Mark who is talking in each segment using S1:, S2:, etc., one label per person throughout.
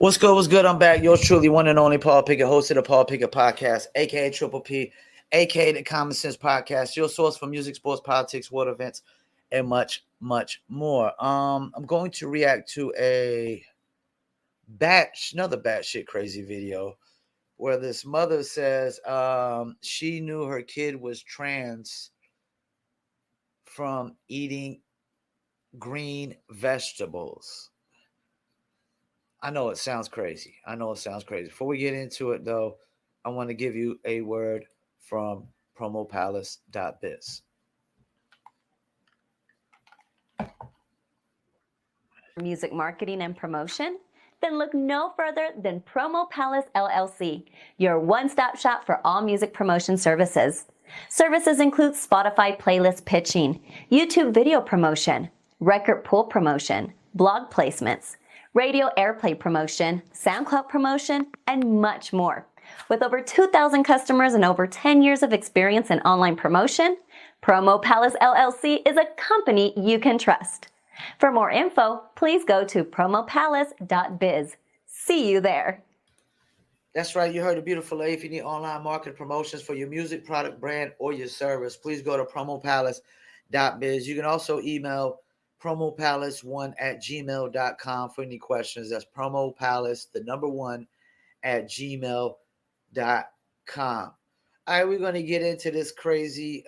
S1: What's good? What's good? I'm back. Yours truly, one and only Paul Pickett, host of the Paul Pickett Podcast, aka Triple P, aka the Common Sense Podcast, your source for music, sports, politics, world events, and much, much more. I'm going to react to another batshit crazy video where this mother says she knew her kid was trans from eating green vegetables. I know it sounds crazy. Before we get into it, though, I want to give you a word from promopalace.biz.
S2: Music marketing and promotion? Then look no further than Promo Palace LLC, your one-stop shop for all music promotion services. Services include Spotify playlist pitching, YouTube video promotion, record pool promotion, blog placements, radio airplay promotion, SoundCloud promotion, and much more. With over 2,000 customers and over 10 years of experience in online promotion, Promo Palace LLC is a company you can trust. For more info, please go to promopalace.biz. See you there.
S1: That's right. You heard a beautiful lady. If you need online marketing promotions for your music, product, brand, or your service, please go to promopalace.biz. You can also email promopalace1@gmail.com for any questions. That's promopalace, the number one, at gmail.com. All right, we're going to get into this crazy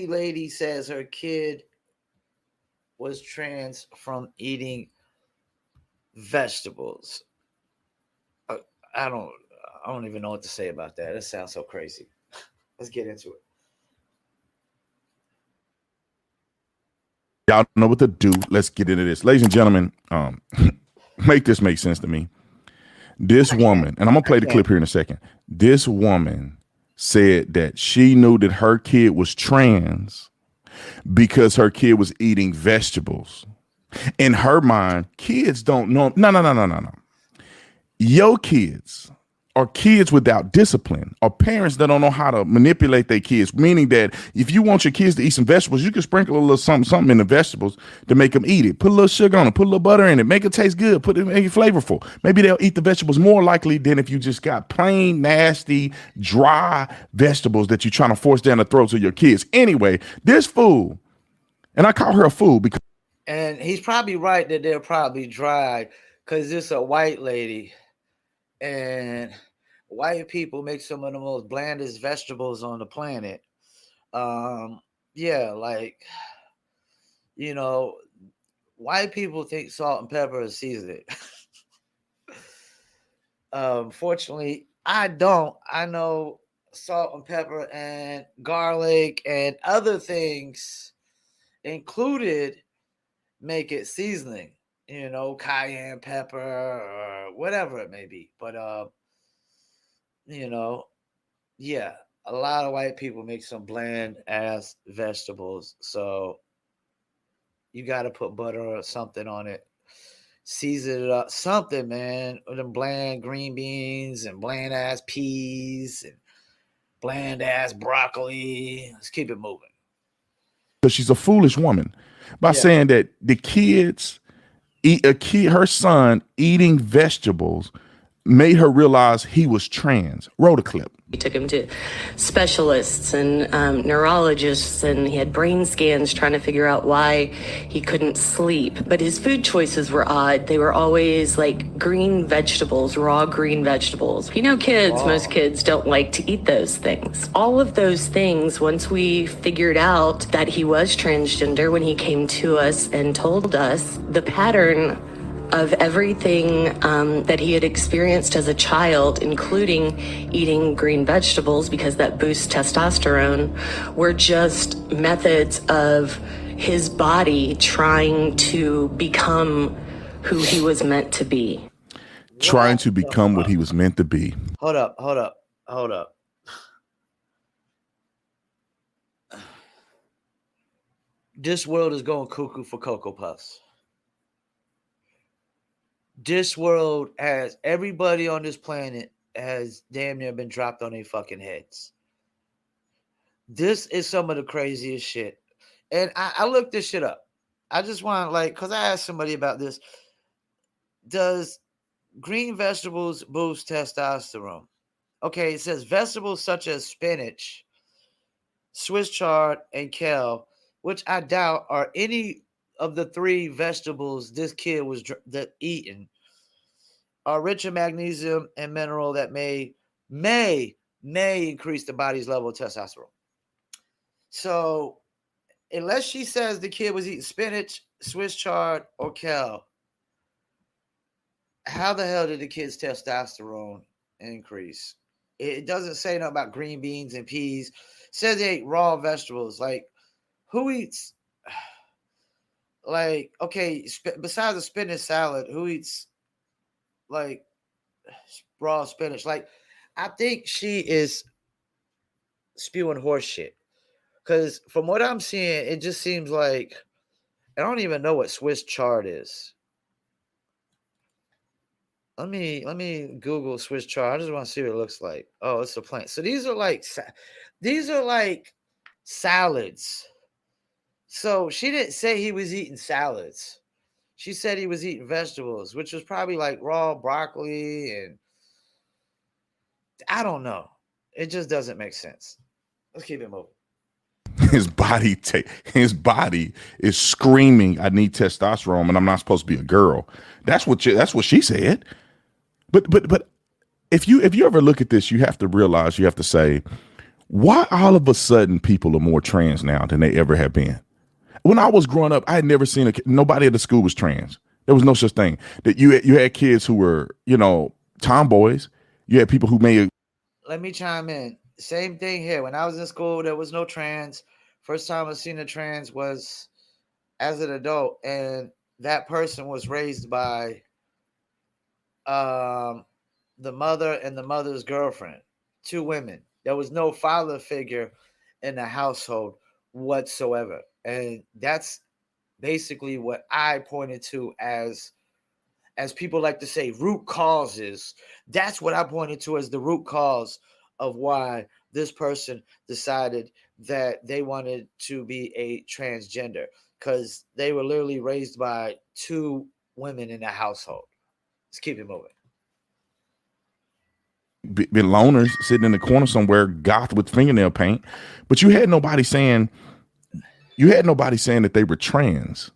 S1: lady says her kid was trans from eating vegetables. I don't even know what to say about that. It sounds so crazy. Let's get into it.
S3: Y'all know what to do. Let's get into this. Ladies and gentlemen, make this make sense to me. This woman, and I'm going to play the clip here in a second. This woman said that she knew that her kid was trans because her kid was eating vegetables. In her mind, kids don't know. No. Your kids are kids without discipline, or parents that don't know how to manipulate their kids, meaning that if you want your kids to eat some vegetables, you can sprinkle a little something in the vegetables to make them eat it. Put a little sugar on it, put a little butter in it, make it taste good, make it flavorful. Maybe they'll eat the vegetables more likely than if you just got plain, nasty, dry vegetables that you're trying to force down the throats of your kids. Anyway, this fool, and I call her a fool because...
S1: And he's probably right that they're probably dry because it's a white lady. And white people make some of the most blandest vegetables on the planet. White people think salt and pepper is seasoning. Fortunately, I don't. I know salt and pepper and garlic and other things included make it seasoning. Cayenne pepper or whatever it may be. But a lot of white people make some bland ass vegetables. So you got to put butter or something on it. Season it up. Something, man. With them bland green beans and bland ass peas and bland ass broccoli. Let's keep it moving.
S3: Because she's a foolish woman by saying that the kids... her son eating vegetables made her realize he was trans. Roll the clip.
S4: We took him to specialists and neurologists, and he had brain scans trying to figure out why he couldn't sleep. But his food choices were odd. They were always like green vegetables, raw green vegetables. Most kids don't like to eat those things. All of those things, once we figured out that he was transgender, when he came to us and told us the pattern of everything that he had experienced as a child, including eating green vegetables because that boosts testosterone, were just methods of his body trying to become who he was meant to be.
S3: Trying to become what he was meant to be.
S1: Hold up. This world is going cuckoo for Cocoa Puffs. This world has everybody on this planet has damn near been dropped on their fucking heads. This is some of the craziest shit. And I looked this shit up. I just want because I asked somebody about this. Does green vegetables boost testosterone? Okay, it says vegetables such as spinach, Swiss chard, and kale, which I doubt are any of the three vegetables this kid was eating, are rich in magnesium and mineral that may increase the body's level of testosterone. So, unless she says the kid was eating spinach, Swiss chard, or kale, how the hell did the kid's testosterone increase? It doesn't say nothing about green beans and peas. It says they ate raw vegetables. Like, who eats? Like, okay, besides a spinach salad, who eats like raw spinach? Like, I think she is spewing horse shit. Because from what I'm seeing, it just seems like I don't even know what Swiss chard is. Let me Google Swiss chard. I just want to see what it looks like. Oh, it's a plant. So these are like salads. So she didn't say he was eating salads. She said he was eating vegetables, which was probably like raw broccoli, and I don't know. It just doesn't make sense. Let's keep it moving.
S3: His body is screaming, I need testosterone, and I'm not supposed to be a girl. That's what she said. But if you ever look at this, you have to realize, you have to say, why all of a sudden people are more trans now than they ever have been? When I was growing up, I had never seen nobody at the school was trans. There was no such thing. That you had kids who were, tomboys. You had people who may.
S1: Let me chime in. Same thing here. When I was in school, there was no trans. First time I seen a trans was as an adult, and that person was raised by the mother and the mother's girlfriend, two women. There was no father figure in the household whatsoever. And that's basically what I pointed to as people like to say, root causes. That's what I pointed to as the root cause of why this person decided that they wanted to be a transgender, because they were literally raised by two women in the household. Let's keep it moving.
S3: Been loners sitting in the corner somewhere, goth with fingernail paint, but you had nobody saying that they were trans.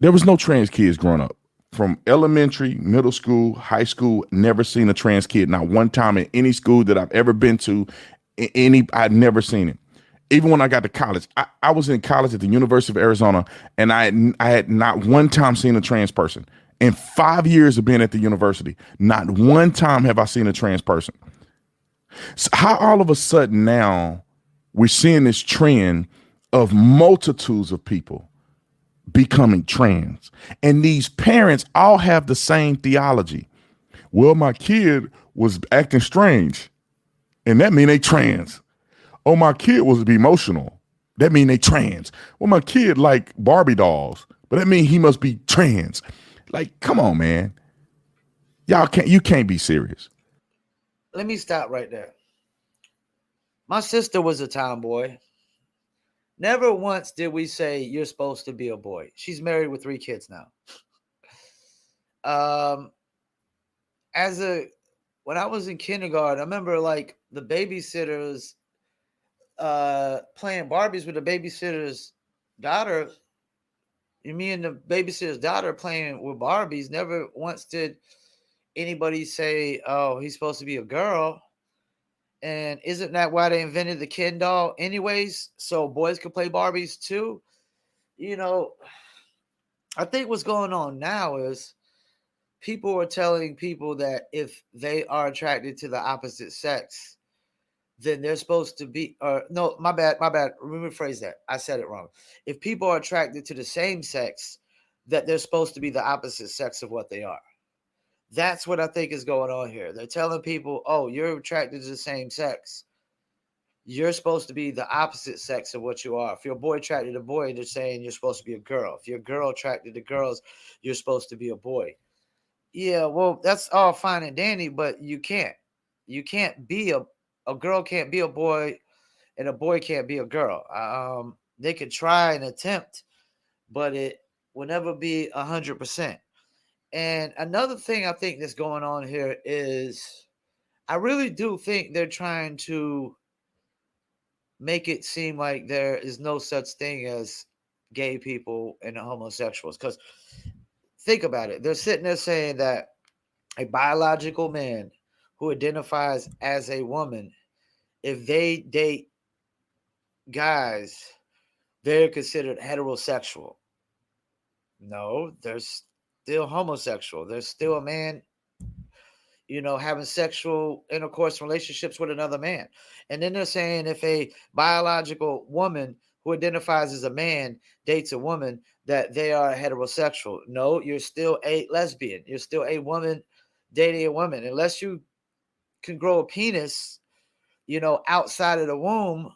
S3: There was no trans kids growing up. From elementary, middle school, high school, never seen a trans kid. Not one time in any school that I've ever been to, I'd never seen it. Even when I got to college, I was in college at the University of Arizona, and I had not one time seen a trans person. In 5 years of being at the university, not one time have I seen a trans person. So how all of a sudden now we're seeing this trend of multitudes of people becoming trans, and these parents all have the same theology. Well, my kid was acting strange, and that mean they trans. Oh, my kid was emotional. That mean they trans. Well, my kid like Barbie dolls, but that mean he must be trans. Like, come on, man. You can't be serious.
S1: Let me stop right there. My sister was a tomboy. Never once did we say you're supposed to be a boy. She's married with 3 kids now. When I was in kindergarten, I remember like the babysitters playing Barbies with the babysitter's daughter. Me and the babysitter's daughter playing with Barbies. Never once did anybody say, "Oh, he's supposed to be a girl." And isn't that why they invented the Ken doll anyways? So boys could play Barbies too? I think what's going on now is people are telling people that if they are attracted to the opposite sex, then they're supposed to be, or no, my bad. Let me rephrase that. I said it wrong. If people are attracted to the same sex, that they're supposed to be the opposite sex of what they are. That's what I think is going on here. They're telling people, oh, you're attracted to the same sex. You're supposed to be the opposite sex of what you are. If you're a boy attracted to a boy, they're saying you're supposed to be a girl. If you're a girl attracted to girls, you're supposed to be a boy. Yeah, well, that's all fine and dandy, but you can't. You can't be a girl can't be a boy, and a boy can't be a girl. They could try and attempt, but it will never be 100%. And another thing I think that's going on here is I really do think they're trying to make it seem like there is no such thing as gay people and homosexuals. Because think about it. They're sitting there saying that a biological man who identifies as a woman, if they date guys, they're considered heterosexual. No, they're still homosexual. There's still a man, having sexual intercourse relationships with another man. And then they're saying if a biological woman who identifies as a man dates a woman, that they are heterosexual. No, you're still a lesbian. You're still a woman dating a woman. Unless you can grow a penis, outside of the womb,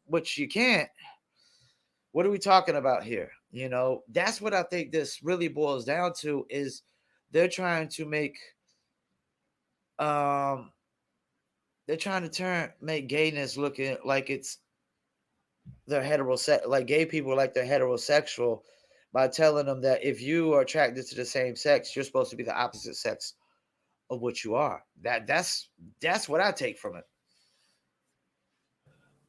S1: which you can't. What are we talking about here? That's what I think this really boils down to is they're trying to make they're trying to make gayness looking like they're heterosexual, like gay people like they're heterosexual by telling them that if you are attracted to the same sex, you're supposed to be the opposite sex of what you are. That's what I take from it.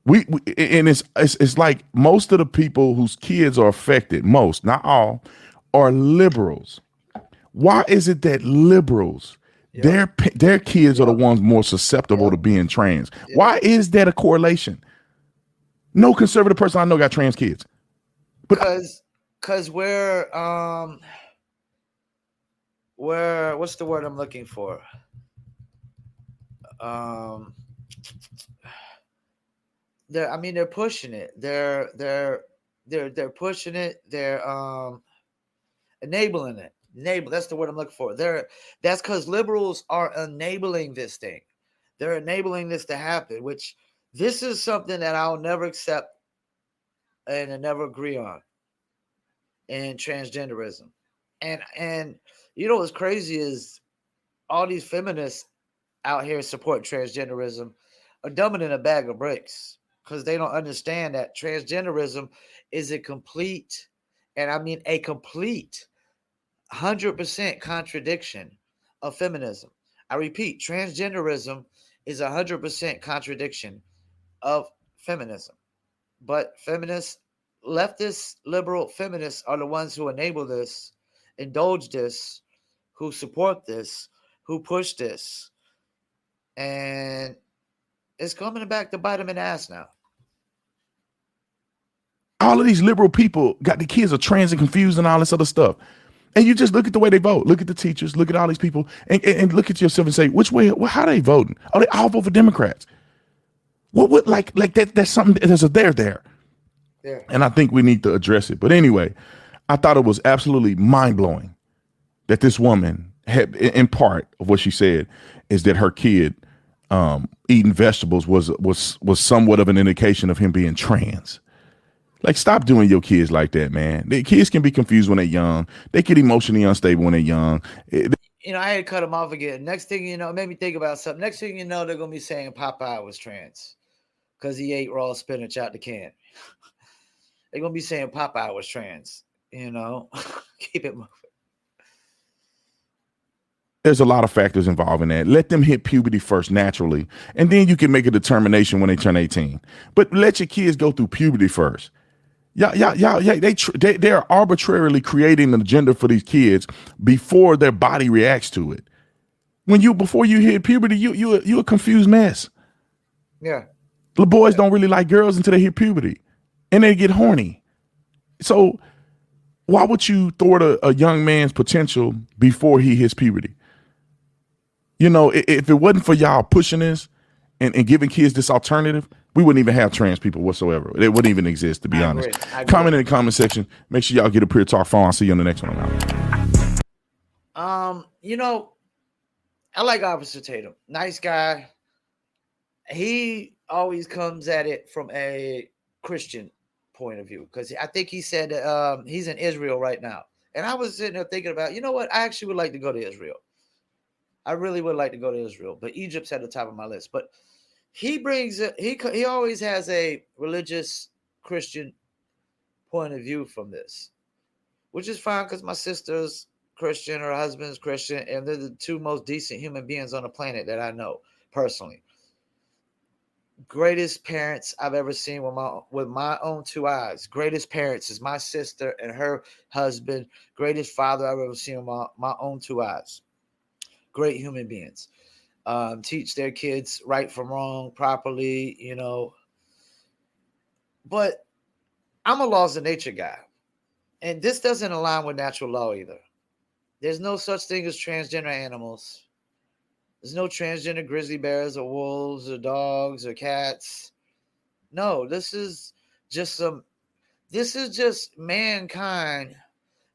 S3: We and it's like most of the people whose kids are affected, most, not all, are liberals. Why is it that liberals, their kids are the ones more susceptible to being trans? Why is that a correlation? No conservative person I know got trans kids.
S1: Because we're what's the word I'm looking for? They're pushing it. They're pushing it. They're enabling it. That's the word I'm looking for. That's because liberals are enabling this thing. They're enabling this to happen, which this is something that I'll never accept and never agree on in transgenderism. And what's crazy is all these feminists out here support transgenderism are dumbing in a bag of bricks because they don't understand that transgenderism is a complete, and I mean a complete 100% contradiction of feminism. I repeat, transgenderism is 100% contradiction of feminism. But feminists, leftist, liberal feminists are the ones who enable this, indulge this, who support this, who push this. And it's coming back to bite them in the ass now.
S3: All of these liberal people got the kids are trans and confused and all this other stuff. And you just look at the way they vote. Look at the teachers. Look at all these people, and look at yourself and say, which way? How are they voting? Oh, they all vote for Democrats. What like that? That's something. There's a there. Yeah. And I think we need to address it. But anyway, I thought it was absolutely mind blowing that this woman had, in part of what she said, is that her kid eating vegetables was somewhat of an indication of him being trans. Like, stop doing your kids like that, man. The kids can be confused when they're young. They get emotionally unstable when they're young.
S1: I had to cut them off again. Next thing you know, it made me think about something. Next thing you know, they're going to be saying Popeye was trans because he ate raw spinach out the can. They're going to be saying Popeye was trans, Keep it moving.
S3: There's a lot of factors involved in that. Let them hit puberty first naturally, and then you can make a determination when they turn 18. But let your kids go through puberty first. They're arbitrarily creating an agenda for these kids before their body reacts to it. Before you hit puberty, you a confused mess.
S1: Yeah.
S3: The boys don't really like girls until they hit puberty, and they get horny. So why would you thwart a young man's potential before he hits puberty? If it wasn't for y'all pushing this and giving kids this alternative, we wouldn't even have trans people whatsoever. It wouldn't even exist, to be honest. Comment in the comment section. Make sure y'all get a Pure Talk phone. I'll see you on the next one.
S1: I like Officer Tatum. Nice guy. He always comes at it from a Christian point of view because I think he said that he's in Israel right now. And I was sitting there thinking about, you know what? I actually would like to go to Israel. I really would like to go to Israel, but Egypt's at the top of my list. But he brings it. He always has a religious Christian point of view from this, which is fine because my sister's Christian, her husband's Christian, and they're the two most decent human beings on the planet that I know personally. Greatest parents I've ever seen with my own two eyes. Greatest parents is my sister and her husband. Greatest father I've ever seen with my own two eyes. Great human beings. Teach their kids right from wrong properly, But I'm a laws of nature guy. And this doesn't align with natural law either. There's no such thing as transgender animals. There's no transgender grizzly bears or wolves or dogs or cats. No, just this is just mankind.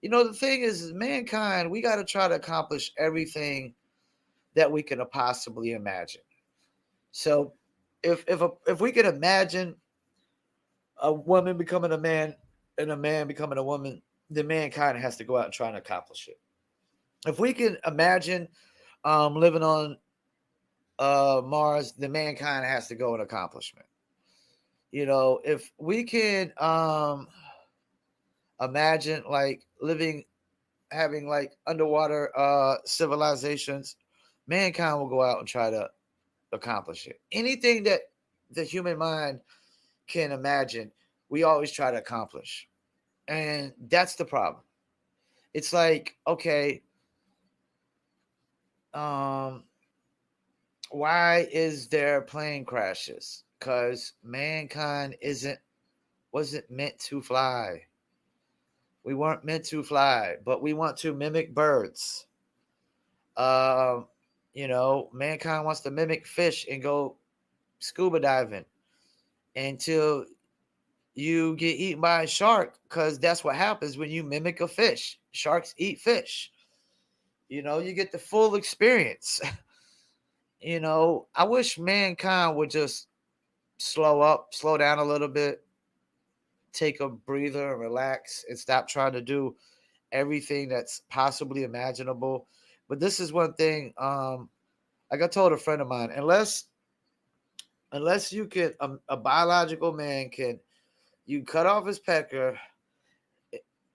S1: The thing is mankind, we got to try to accomplish everything that we can possibly imagine. So if we can imagine a woman becoming a man and a man becoming a woman, then mankind has to go out and try and accomplish it. If we can imagine living on Mars, then mankind has to go and accomplishment. If we can imagine like having like underwater civilizations, mankind will go out and try to accomplish it. Anything that the human mind can imagine, we always try to accomplish. And that's the problem. It's like, okay, why is there plane crashes? Because mankind wasn't meant to fly. We weren't meant to fly, but we want to mimic birds. Mankind wants to mimic fish and go scuba diving until you get eaten by a shark, because that's what happens when you mimic a fish. Sharks eat fish. You get the full experience. I wish mankind would just slow down a little bit, take a breather and relax and stop trying to do everything that's possibly imaginable. But this is one thing, like I told a friend of mine, unless you can, a biological man you cut off his pecker,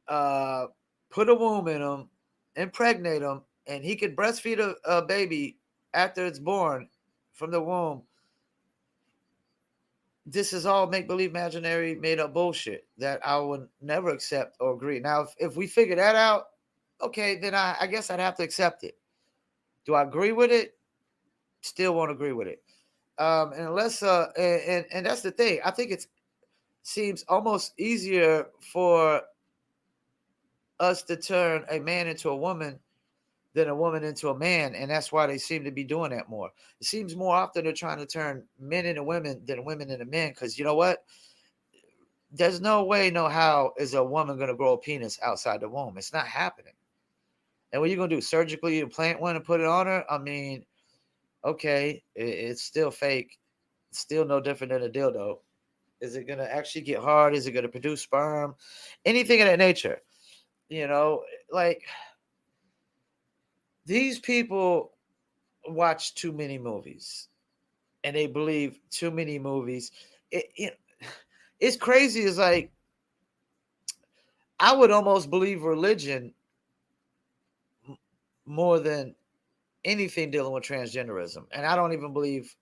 S1: put a womb in him, impregnate him, and he could breastfeed a baby after it's born from the womb. This is all make-believe, imaginary, made-up bullshit that I would never accept or agree. Now, if we figure that out, okay, then I guess I'd have to accept it. Do I agree with it? Still won't agree with it. And unless, and that's the thing. I think it seems almost easier for us to turn a man into a woman than a woman into a man, and that's why they seem to be doing that more. It seems more often they're trying to turn men into women than women into men, because you know what? There's no way, no how is a woman going to grow a penis outside the womb. It's not happening. And what are you going to do? Surgically implant one and put it on her? I mean, okay, it's still fake. It's still no different than a dildo. Is it going to actually get hard? Is it going to produce sperm? Anything of that nature. Like, these people watch too many movies and they believe too many movies. It's crazy. It's like, I would almost believe religion more than anything dealing with transgenderism. And I don't even believe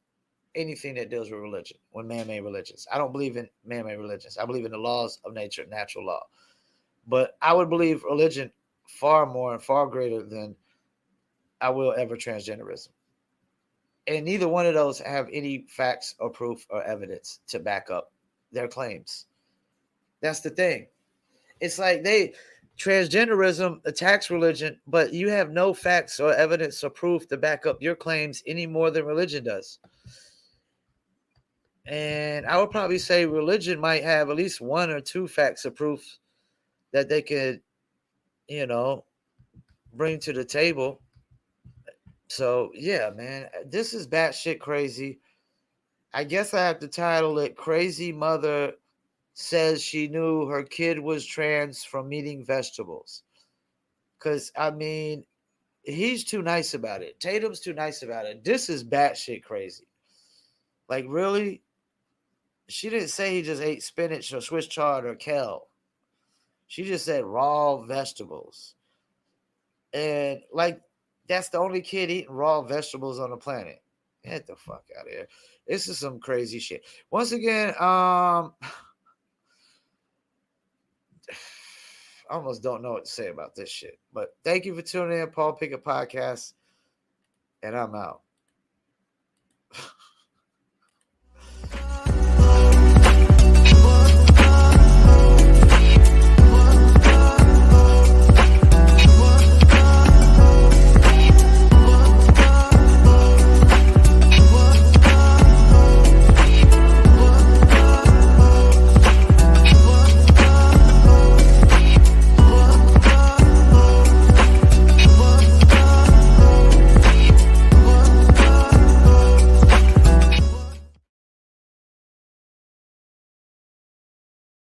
S1: anything that deals with religion, with man-made religions. I don't believe in man-made religions. I believe in the laws of nature, natural law. But I would believe religion far more and far greater than I will ever transgenderism. And neither one of those have any facts or proof or evidence to back up their claims. That's the thing. It's like transgenderism attacks religion, but you have no facts or evidence or proof to back up your claims any more than religion does. And I would probably say religion might have at least one or two facts or proof that they could, bring to the table. So, yeah, man, this is batshit crazy. I guess I have to title it Crazy Mother Says She Knew Her Kid Was Trans from Eating Vegetables. Because, I mean, he's too nice about it. Tatum's too nice about it. This is batshit crazy. Like, really? She didn't say he just ate spinach or Swiss chard or kale. She just said raw vegetables. And like, that's the only kid eating raw vegetables on the planet. Get the fuck out of here. This is some crazy shit. Once again, I almost don't know what to say about this shit. But thank you for tuning in, Paul Pickett Podcast. And I'm out.